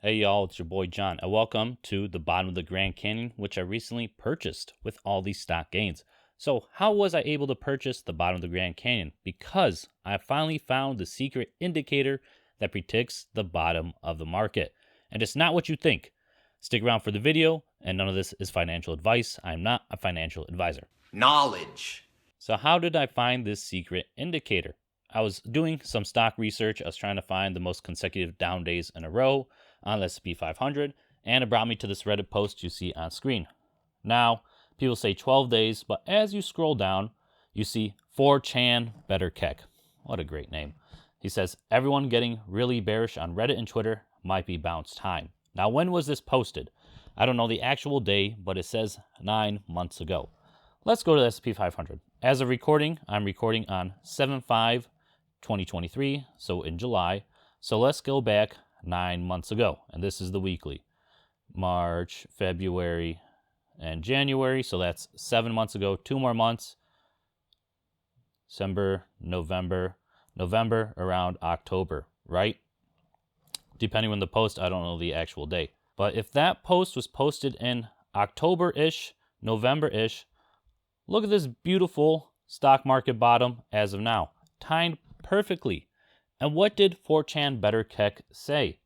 Hey y'all, it's your boy John, and welcome to the bottom of the Grand Canyon, which I recently purchased with all these stock gains. So how was I able to purchase the bottom of the Grand Canyon? Because I finally found the secret indicator that predicts the bottom of the market. And it's not what you think. Stick around for the video, and none of this is financial advice. I'm not a financial advisor. Knowledge. So how did I find this secret indicator? I was doing some stock research. I was trying to find the most consecutive down days in a row on the S&P 500, and it brought me to this Reddit post you see on screen. Now, people say 12 days, but as you scroll down, you see 4chan Better Kek. What a great name. He says, everyone getting really bearish on Reddit and Twitter might be bounce time. Now, when was this posted? I don't know the actual day, but it says 9 months ago. Let's go to the S&P 500. As of recording, I'm recording on 7/5/2023, so in July. So let's go back 9 months ago, and this is the weekly. March, February, and January, so that's 7 months ago. 2 more months. December, November, around October, right? Depending on the post, I don't know the actual day. But if that post was posted in October-ish, November-ish, look at this beautiful stock market bottom as of now. Timed perfectly. And what did 4chan Better Kek say?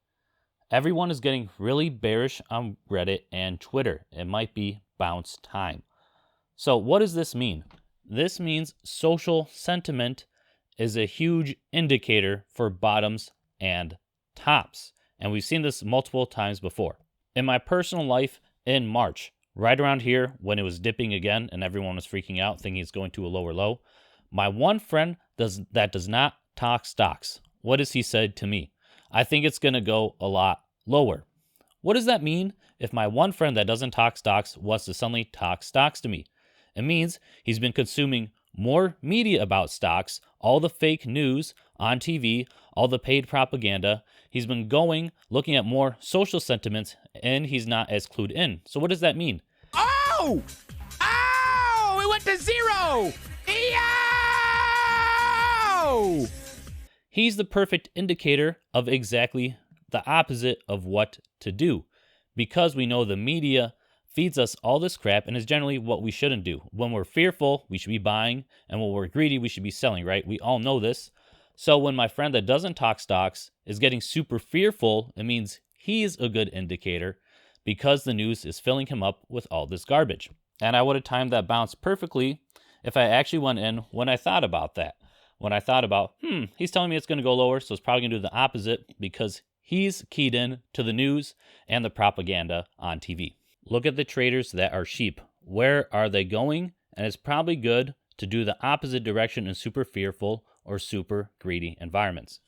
Everyone is getting really bearish on Reddit and Twitter. It might be bounce time. So what does this mean? This means social sentiment is a huge indicator for bottoms and tops. And we've seen this multiple times before. In my personal life, in March, right around here when it was dipping again and everyone was freaking out thinking it's going to a lower low, my one friend does not talk stocks. What has he said to me? I think it's going to go a lot lower. What does that mean if my one friend that doesn't talk stocks wants to suddenly talk stocks to me? It means he's been consuming more media about stocks, all the fake news on TV, all the paid propaganda. He's been looking at more social sentiments, and he's not as clued in. So what does that mean? Oh! Oh! It went to zero! Yo! He's the perfect indicator of exactly the opposite of what to do, because we know the media feeds us all this crap and is generally what we shouldn't do. When we're fearful, we should be buying, and when we're greedy, we should be selling, right? We all know this. So when my friend that doesn't talk stocks is getting super fearful, it means he's a good indicator because the news is filling him up with all this garbage. And I would have timed that bounce perfectly if I actually went in when I thought about that. When I thought about, he's telling me it's going to go lower, so it's probably going to do the opposite because he's keyed in to the news and the propaganda on TV. Look at the traders that are sheep. Where are they going? And it's probably good to do the opposite direction in super fearful or super greedy environments.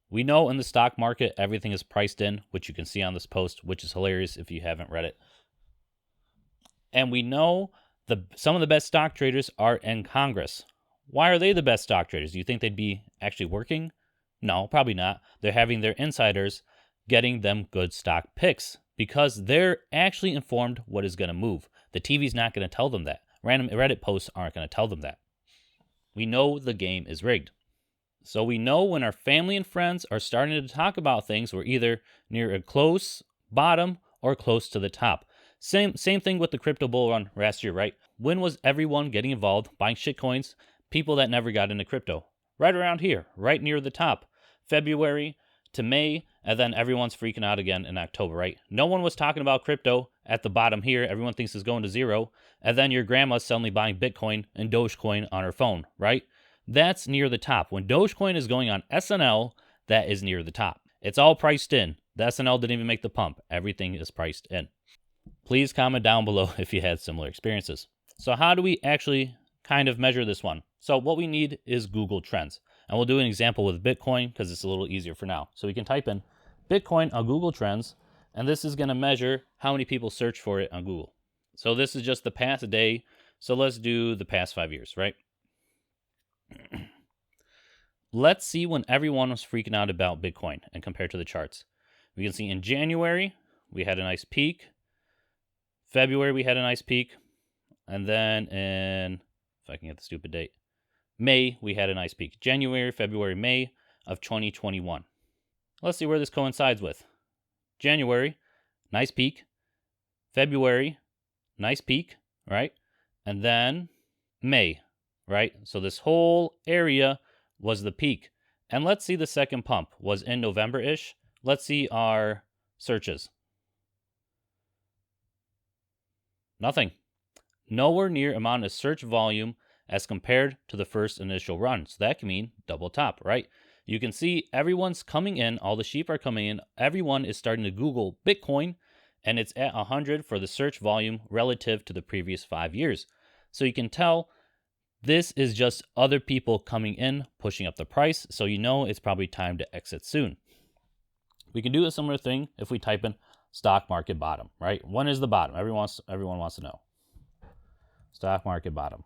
We know in the stock market, everything is priced in, which you can see on this post, which is hilarious if you haven't read it. And we know some of the best stock traders are in Congress. Why are they the best stock traders? Do you think they'd be actually working? No, probably not. They're having their insiders getting them good stock picks because they're actually informed what is going to move. The TV's not going to tell them that. Random Reddit posts aren't going to tell them that. We know the game is rigged. So we know when our family and friends are starting to talk about things, we're either near a close bottom or close to the top. Same thing with the crypto bull run last year, right? When was everyone getting involved, buying shitcoins? People that never got into crypto. Right around here, right near the top. February to May, and then everyone's freaking out again in October, right? No one was talking about crypto at the bottom here. Everyone thinks it's going to zero. And then your grandma's suddenly buying Bitcoin and Dogecoin on her phone, right? That's near the top. When Dogecoin is going on SNL, that is near the top. It's all priced in. The SNL didn't even make the pump. Everything is priced in. Please comment down below if you had similar experiences. So how do we actually kind of measure this one? So what we need is Google Trends. And we'll do an example with Bitcoin because it's a little easier for now. So we can type in Bitcoin on Google Trends, and this is going to measure how many people search for it on Google. So this is just the past day. So let's do the past 5 years, right? Let's see when everyone was freaking out about Bitcoin and compare to the charts. We can see in January, we had a nice peak. February, we had a nice peak. And then in, if I can get the stupid date, May, we had a nice peak. January, February, May of 2021. Let's see where this coincides with. January, nice peak. February, nice peak, right? And then May, right? So this whole area was the peak. And let's see the second pump was in November-ish. Let's see our searches. Nothing. Nowhere near amount of search volume as compared to the first initial run. So that can mean double top, right? You can see everyone's coming in, all the sheep are coming in, everyone is starting to Google Bitcoin, and it's at 100 for the search volume relative to the previous 5 years. So you can tell this is just other people coming in, pushing up the price, so you know it's probably time to exit soon. We can do a similar thing if we type in stock market bottom, right? When is the bottom? Everyone wants to know. Stock market bottom.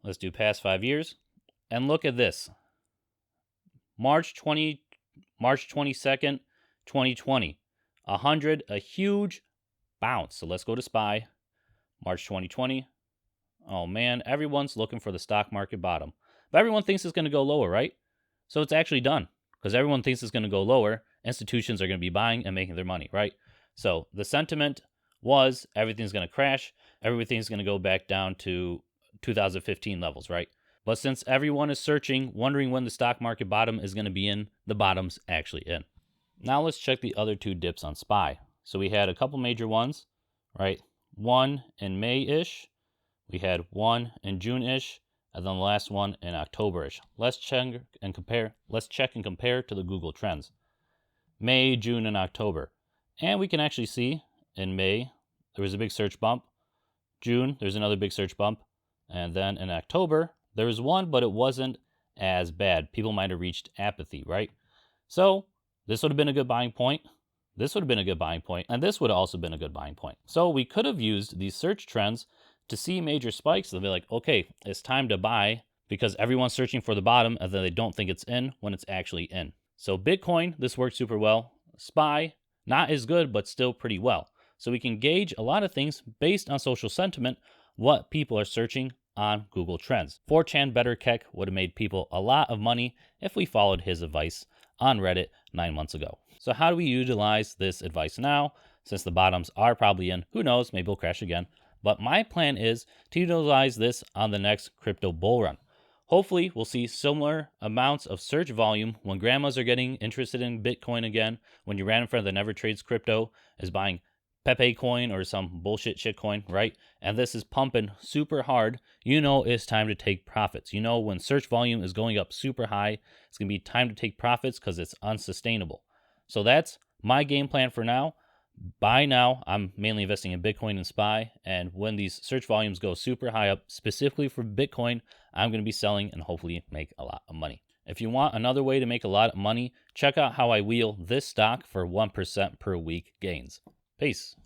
Let's do past 5 years. And look at this. March 22nd, 2020. 100, a huge bounce. So let's go to SPY. March 2020. Oh man, everyone's looking for the stock market bottom. But everyone thinks it's going to go lower, right? So it's actually done. Because everyone thinks it's going to go lower. Institutions are going to be buying and making their money, right? So the sentiment was everything's going to crash. Everything's going to go back down to 2015 levels, right? But since everyone is searching, wondering when the stock market bottom is going to be in, the bottom's actually in. Now let's check the other two dips on SPY. So we had a couple major ones, right? One in May-ish. We had one in June-ish. And then the last one in October-ish. Let's check and compare to the Google Trends. May, June, and October. And we can actually see in May, there was a big search bump. June, there's another big search bump. And then in October, there was one, but it wasn't as bad. People might have reached apathy, right? So this would have been a good buying point. This would have been a good buying point. And this would have also been a good buying point. So we could have used these search trends to see major spikes. They'll be like, okay, it's time to buy because everyone's searching for the bottom and then they don't think it's in when it's actually in. So Bitcoin, this worked super well. SPY, not as good, but still pretty well. So we can gauge a lot of things based on social sentiment, what people are searching on Google Trends. 4chan Better Keck would have made people a lot of money if we followed his advice on Reddit 9 months ago. So how do we utilize this advice now? Since the bottoms are probably in, who knows, maybe we'll crash again. But my plan is to utilize this on the next crypto bull run. Hopefully, we'll see similar amounts of search volume when grandmas are getting interested in Bitcoin again, when your random friend that never trades crypto is buying Pepe coin or some bullshit shit coin, right? And this is pumping super hard. You know it's time to take profits. You know when search volume is going up super high, it's going to be time to take profits because it's unsustainable. So that's my game plan for now. Buy now. I'm mainly investing in Bitcoin and SPY. And when these search volumes go super high up, specifically for Bitcoin, I'm going to be selling and hopefully make a lot of money. If you want another way to make a lot of money, check out how I wheel this stock for 1% per week gains. Peace.